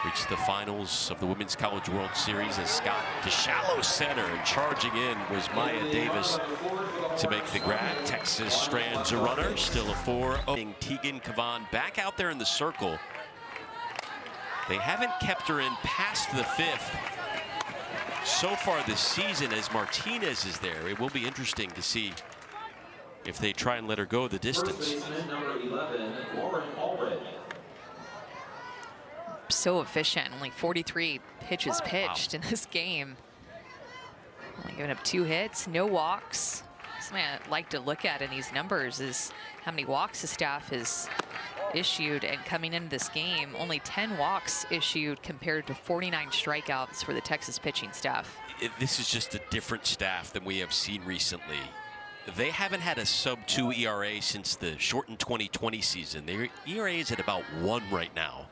reach the finals of the Women's College World Series as Scott to shallow center, and charging in was Maya Davis to make the grab. Texas strands a runner, still a 4-0. Tegan Cavan back out there in the circle. They haven't kept her in past the 5th so far this season as Martinez is there. It will be interesting to see if they try and let her go the distance. Number 11, Lauren Allred. So efficient, only 43 pitches pitched in this game. Only giving up 2 hits, no walks. Something I'd like to look at in these numbers is how many walks the staff has issued, and coming into this game, only 10 walks issued compared to 49 strikeouts for the Texas pitching staff. This is just a different staff than we have seen recently. They haven't had a sub-2 ERA since the shortened 2020 season. Their ERA is at about 1 right now.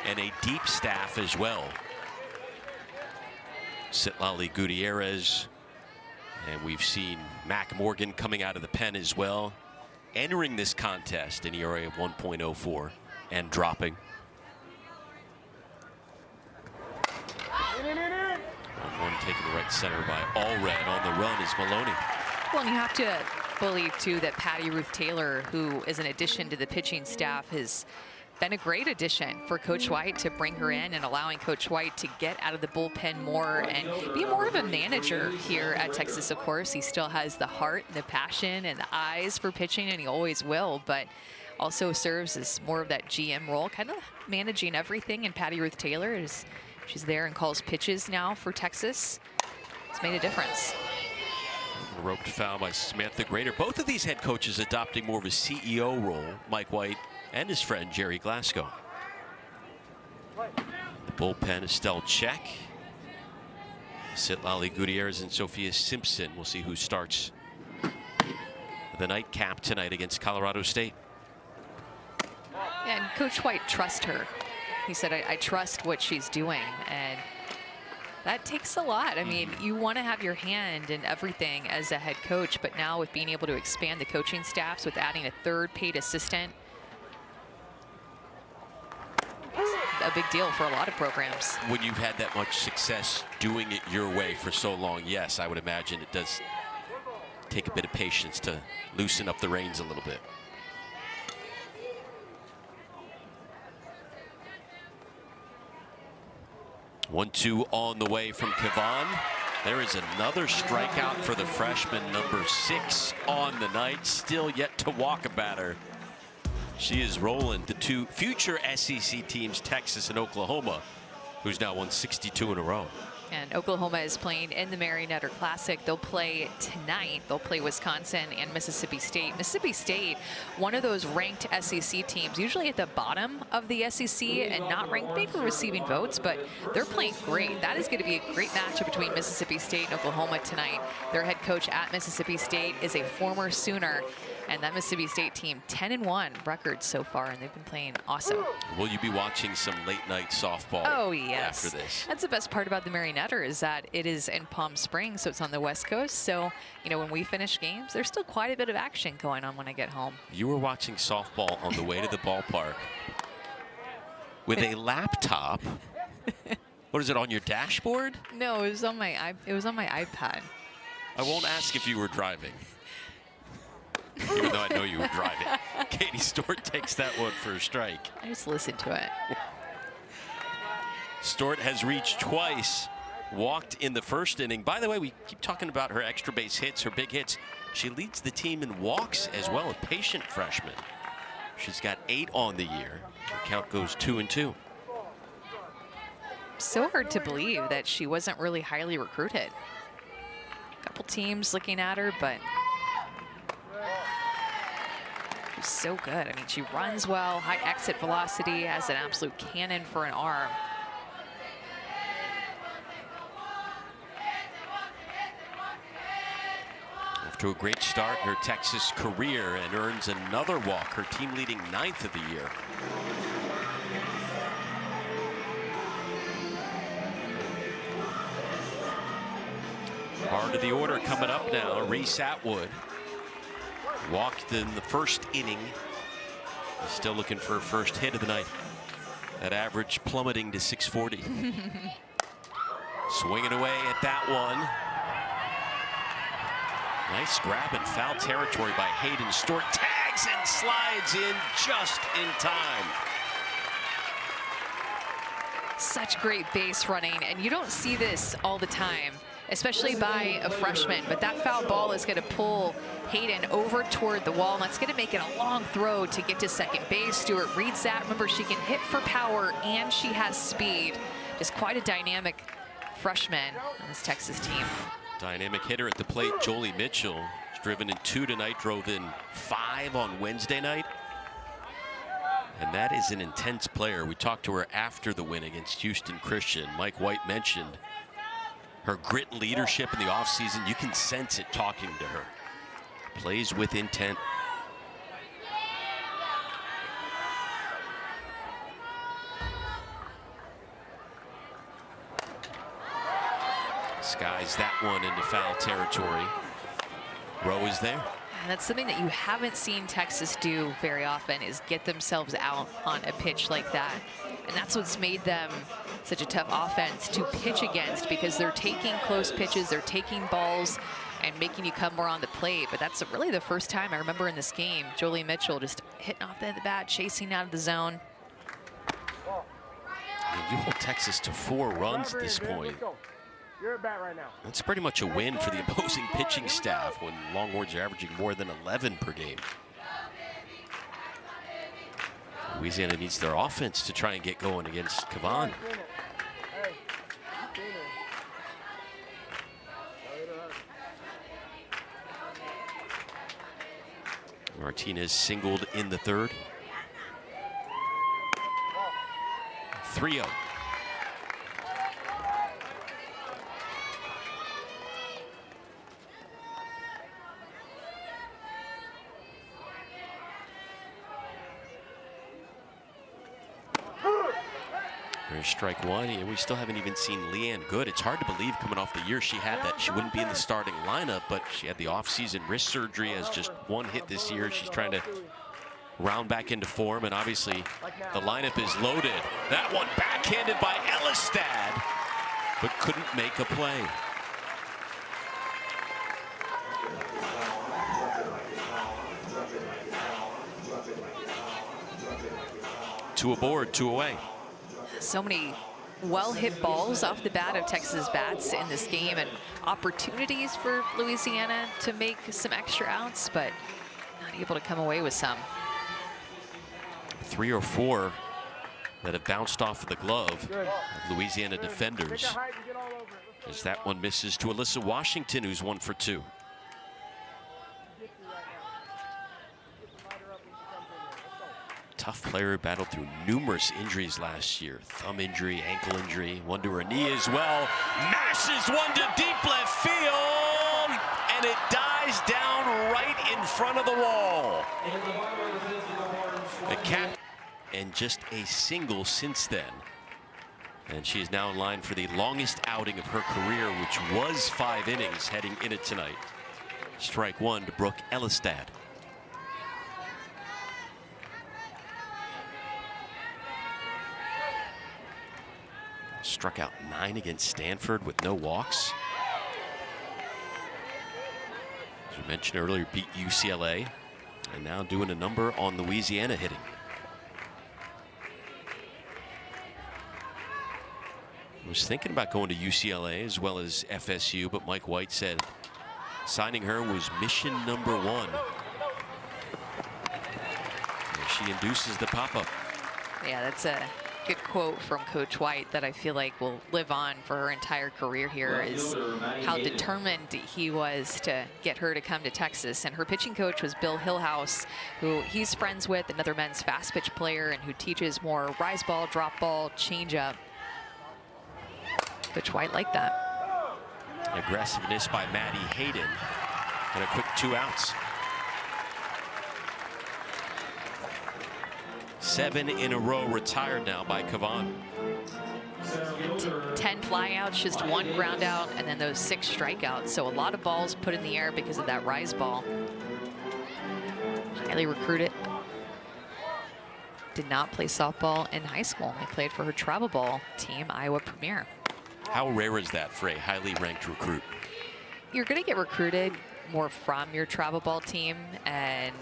And a deep staff as well. Citlali Gutierrez, and we've seen Mac Morgan coming out of the pen as well, entering this contest an ERA of 1.04 and dropping. 1-1 taken to right center by Allred. On the run is Maloney. Well, and you have to believe, too, that Patty Ruth Taylor, who is an addition to the pitching staff, has been a great addition for Coach White to bring her in and allowing Coach White to get out of the bullpen more and be more of a manager here at Texas. Of course, he still has the heart and the passion and the eyes for pitching, and he always will, but also serves as more of that GM role, kind of managing everything. And Patty Ruth Taylor has She's there and calls pitches now for Texas. It's made a difference. Roped foul by Samantha Grader. Both of these head coaches adopting more of a CEO role, Mike White and his friend Jerry Glasgow. The bullpen, Estelle Check, Citlali Gutierrez, and Sophia Simpson. We'll see who starts the nightcap tonight against Colorado State. Yeah, and Coach White trusts her. He said, I trust what she's doing. And that takes a lot. I mean, you want to have your hand in everything as a head coach, but now with being able to expand the coaching staffs, with adding a third paid assistant, a big deal for a lot of programs. When you've had that much success doing it your way for so long, yes, I would imagine it does take a bit of patience to loosen up the reins a little bit. One-two on the way from Kavan. There is another strikeout for the freshman, number 6 on the night. Still yet to walk a batter. She is rolling the two future SEC teams, Texas and Oklahoma, who's now won 62 in a row. And Oklahoma is playing in the Mary Nutter Classic. They'll play tonight. They'll play Wisconsin and Mississippi State. Mississippi State, one of those ranked SEC teams, usually at the bottom of the SEC and not ranked, maybe receiving votes, but they're playing great. That is going to be a great matchup between Mississippi State and Oklahoma tonight. Their head coach at Mississippi State is a former Sooner. And that Mississippi State team, 10-1 record so far, and they've been playing awesome. Will you be watching some late night softball? Oh, yes. After this? That's the best part about the Mary Nutter, is that it is in Palm Springs, so it's on the West Coast. So, you know, when we finish games, there's still quite a bit of action going on when I get home. You were watching softball on the way to the ballpark with a laptop. What is it, on your dashboard? No, it was on my iPad. I won't ask if you were driving. Even though I know you were driving. Katie Stewart takes that one for a strike. I just listened to it. Stewart has reached twice, walked in the first inning. By the way, we keep talking about her extra base hits, her big hits. She leads the team in walks as well, a patient freshman. She's got 8 on the year. Her count goes 2-2. So hard to believe that she wasn't really highly recruited. A couple teams looking at her, but she's so good. I mean, she runs well, high exit velocity, has an absolute cannon for an arm. Off to a great start, her Texas career, and earns another walk, her team leading 9th of the year. Hard of the order coming up now. Reese Atwood walked in the first inning. He's still looking for her first hit of the night. That average plummeting to 640. Swinging away at that one. Nice grab in foul territory by Hayden Stewart. Tags and slides in just in time. Such great base running, and you don't see this all the time, especially by a freshman, but that foul ball is going to pull Hayden over toward the wall, and that's going to make it a long throw to get to second base. Stewart reads that. Remember, she can hit for power, and she has speed. Just quite a dynamic freshman on this Texas team. Dynamic hitter at the plate, Jolie Mitchell. She's driven in 2 tonight, drove in 5 on Wednesday night. And that is an intense player. We talked to her after the win against Houston Christian. Mike White mentioned her grit and leadership in the offseason. You can sense it talking to her. Plays with intent. Skies that one into foul territory. Rowe is there. And that's something that you haven't seen Texas do very often, is get themselves out on a pitch like that. And that's what's made them such a tough offense to pitch against, because they're taking close pitches, they're taking balls and making you come more on the plate. But that's really the first time I remember in this game, Jolie Mitchell just hitting off the bat, chasing out of the zone. And you hold Texas to 4 runs at this point. You're at bat right now. That's pretty much a win for the opposing pitching staff when Longhorns are averaging more than 11 per game. Louisiana needs their offense to try and get going against Kavan. Martinez singled in the third. 3-0. There's strike one, and we still haven't even seen Leanne Good. It's hard to believe coming off the year she had that she wouldn't be in the starting lineup, but she had the off-season wrist surgery, has just one hit this year. She's trying to round back into form, and obviously the lineup is loaded. That one backhanded by Elistad, but couldn't make a play. Two aboard, two away. So many well-hit balls off the bat of Texas bats in this game, and opportunities for Louisiana to make some extra outs, but not able to come away with some. 3 or 4 that have bounced off of the glove of Louisiana defenders. As that one misses to Alyssa Washington, who's 1 for 2. Tough player, battled through numerous injuries last year. Thumb injury, ankle injury, one to her knee as well. Mashes one to deep left field, and it dies down right in front of the wall. A cap, and just a single since then. And she is now in line for the longest outing of her career, which was 5 innings heading in it tonight. Strike one to Brooke Elistad. Struck out 9 against Stanford with no walks. As we mentioned earlier, beat UCLA, and now doing a number on Louisiana hitting. I was thinking about going to UCLA as well as FSU, but Mike White said signing her was mission number 1. And she induces the pop-up. Yeah, that's a good quote from Coach White that I feel like will live on for her entire career here, is how determined he was to get her to come to Texas. And her pitching coach was Bill Hillhouse, who he's friends with, another men's fast pitch player, and who teaches more rise ball, drop ball, changeup. Coach White liked that. Aggressiveness by Maddie Hayden, and a quick 2 outs. 7 in a row retired now by Cavan. 10 flyouts, just 1 ground out, and then those 6 strikeouts. So a lot of balls put in the air because of that rise ball. Highly recruited. Did not play softball in high school. He played for her travel ball team, Iowa Premier. How rare is that for a highly ranked recruit? You're going to get recruited more from your travel ball team, and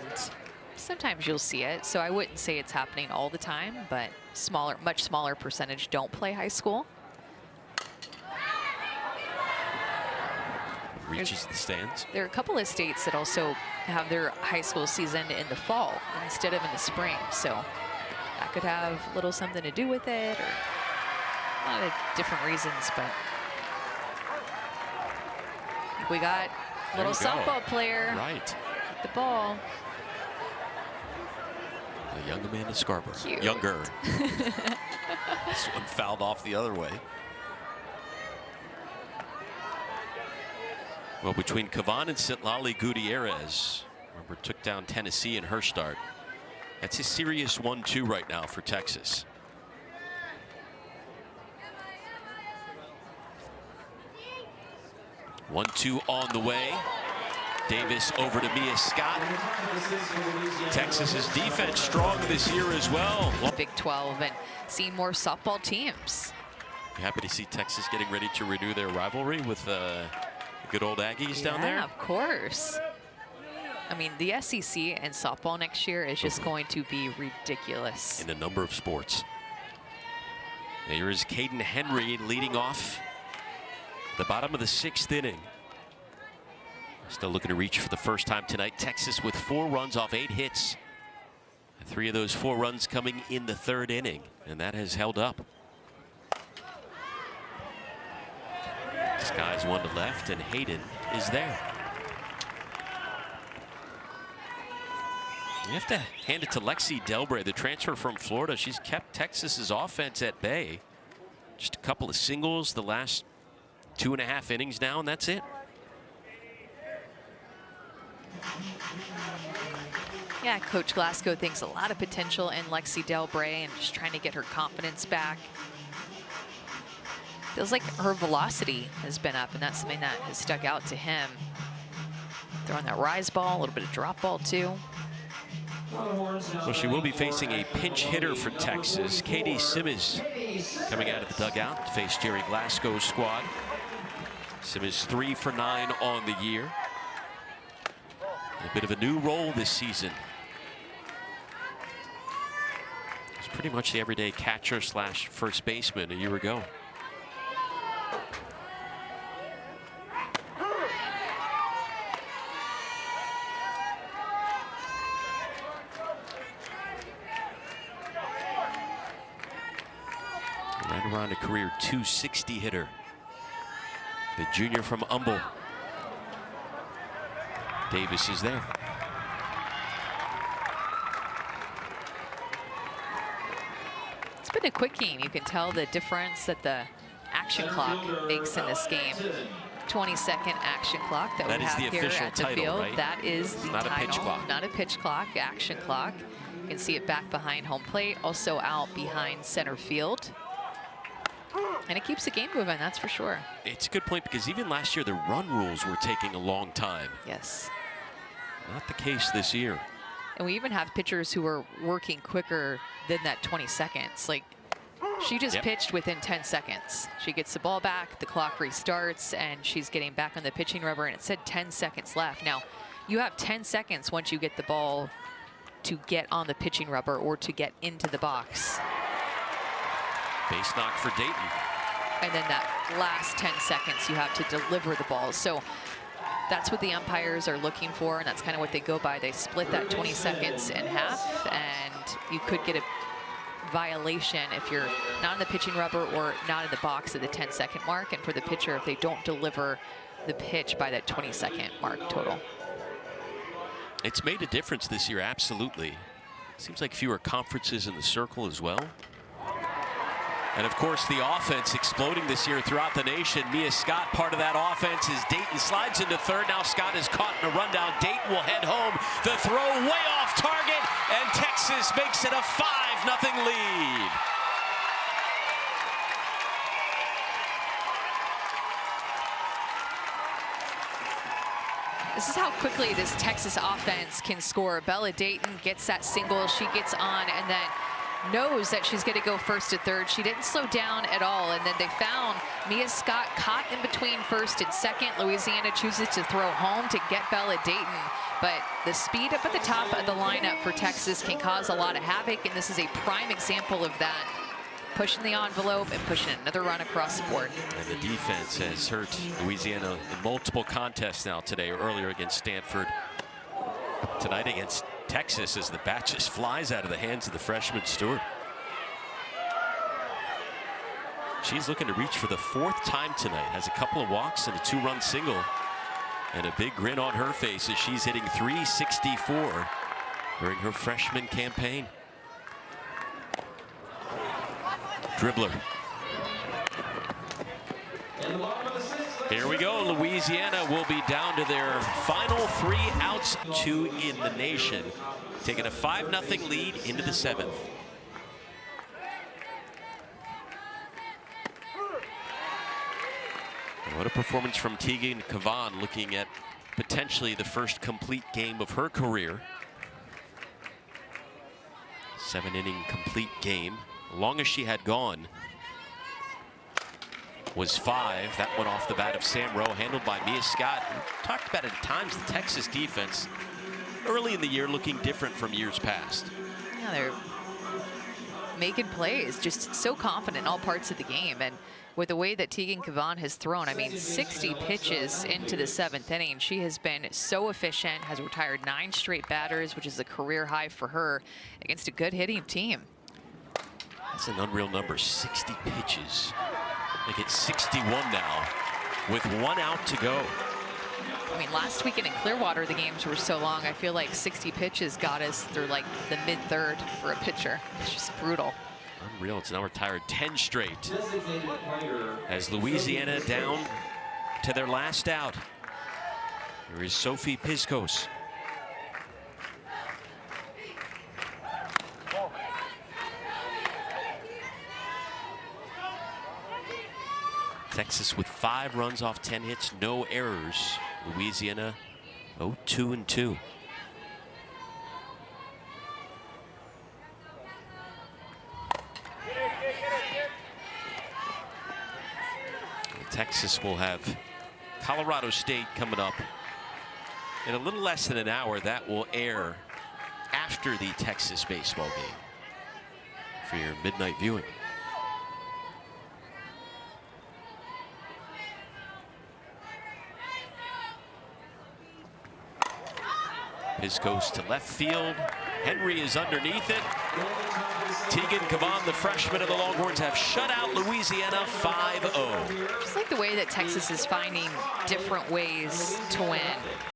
sometimes you'll see it. So I wouldn't say it's happening all the time, but much smaller percentage don't play high school. Reaches the stands. There are a couple of states that also have their high school season in the fall instead of in the spring. So that could have a little something to do with it, or a lot of different reasons. But we got a little softball player right with the ball. A young Amanda Scarborough. Cute. Younger. This one fouled off the other way. Well, between Cavan and Citlali Gutierrez, remember, took down Tennessee in her start. That's a serious 1-2 right now for Texas. One-two on the way. Davis over to Mia Scott. Texas's defense strong this year as well. Big 12 and seeing more softball teams. Happy to see Texas getting ready to renew their rivalry with the good old Aggies down there. Yeah, of course. I mean, the SEC and softball next year is just going to be ridiculous. In a number of sports. Here is Caden Henry leading off the bottom of the 6th inning. Still looking to reach for the first time tonight. Texas with 4 runs off 8 hits. And 3 of those 4 runs coming in the 3rd inning, and that has held up. Skies one to left, and Hayden is there. You have to hand it to Lexi Delbray, the transfer from Florida. She's kept Texas's offense at bay. Just a couple of singles the last 2.5 innings now, and that's it. Yeah, Coach Glasgow thinks a lot of potential in Lexi Delbray and just trying to get her confidence back. Feels like her velocity has been up, and that's something that has stuck out to him. Throwing that rise ball, a little bit of drop ball too. Well, she will be facing a pinch hitter for Texas. Katie Simmons coming out of the dugout to face Jerry Glasgow's squad. Simmons 3 for 9 on the year. A bit of a new role this season. It's pretty much the everyday catcher slash first baseman a year ago. Right around a career .260 hitter. The junior from Humble. Davis is there. It's been a quick game. You can tell the difference that the action clock makes in this game. 20-second action clock that we have here at the field. Right? That is the not title. A pitch clock. Not a pitch clock, action clock. You can see it back behind home plate, also out behind center field. And it keeps the game moving, that's for sure. It's a good point, because even last year the run rules were taking a long time. Yes. Not the case this year. And we even have pitchers who are working quicker than that 20 seconds. Like, she just pitched within 10 seconds. She gets the ball back, the clock restarts, and she's getting back on the pitching rubber, and it said 10 seconds left. Now, you have 10 seconds once you get the ball to get on the pitching rubber or to get into the box. Base knock for Dayton. And then that last 10 seconds, you have to deliver the ball. So that's what the umpires are looking for, and that's kind of what they go by. They split that 20 seconds in half, and you could get a violation if you're not in the pitching rubber or not in the box at the 10-second mark, and for the pitcher if they don't deliver the pitch by that 20-second mark total. It's made a difference this year, absolutely. Seems like fewer conferences in the circle as well. And of course, the offense exploding this year throughout the nation. Mia Scott, part of that offense, as Dayton slides into third. Now Scott is caught in a rundown. Dayton will head home. The throw way off target, and Texas makes it a 5-0 lead. This is how quickly this Texas offense can score. Bella Dayton gets that single. She gets on and then knows that she's going to go first to third. She didn't slow down at all, and then they found Mia Scott caught in between first and second. Louisiana chooses to throw home to get Bella Dayton, but the speed up at the top of the lineup for Texas can cause a lot of havoc, and this is a prime example of that. Pushing the envelope and pushing another run across the board. And the defense has hurt Louisiana in multiple contests now today, or earlier against Stanford. Tonight against Texas, as the bat just flies out of the hands of the freshman Stewart. She's looking to reach for the 4th time tonight. Has a couple of walks and a 2-run single. And a big grin on her face as she's hitting .364 during her freshman campaign. Dribbler. Here we go. Louisiana will be down to their final 3 outs, 2 in the nation, taking a 5-0 lead into the 7th. What a performance from Tegan Cavan, looking at potentially the first complete game of her career. 7-inning complete game. The longest she had gone was 5. That went off the bat of Sam Rowe, handled by Mia Scott. We talked about it at times, the Texas defense early in the year looking different from years past. Yeah, they're making plays, just so confident in all parts of the game. And with the way that Tegan Cavan has thrown, I mean, 60 pitches into the 7th inning. She has been so efficient, has retired 9 straight batters, which is a career high for her against a good hitting team. That's an unreal number, 60 pitches. They get 61 now with 1 out to go. I mean, last weekend in Clearwater, the games were so long. I feel like 60 pitches got us through like the mid-third for a pitcher. It's just brutal. Unreal. It's now retired 10 straight. As Louisiana down to their last out. Here is Sophie Piscos. Texas with 5 runs off 10 hits, no errors. Louisiana 0-2-2. Texas will have Colorado State coming up in a little less than an hour. That will air after the Texas baseball game for your midnight viewing. Piscos to left field. Henry is underneath it. Tegan Cavan, the freshman of the Longhorns, have shut out Louisiana 5-0. Just like the way that Texas is finding different ways to win.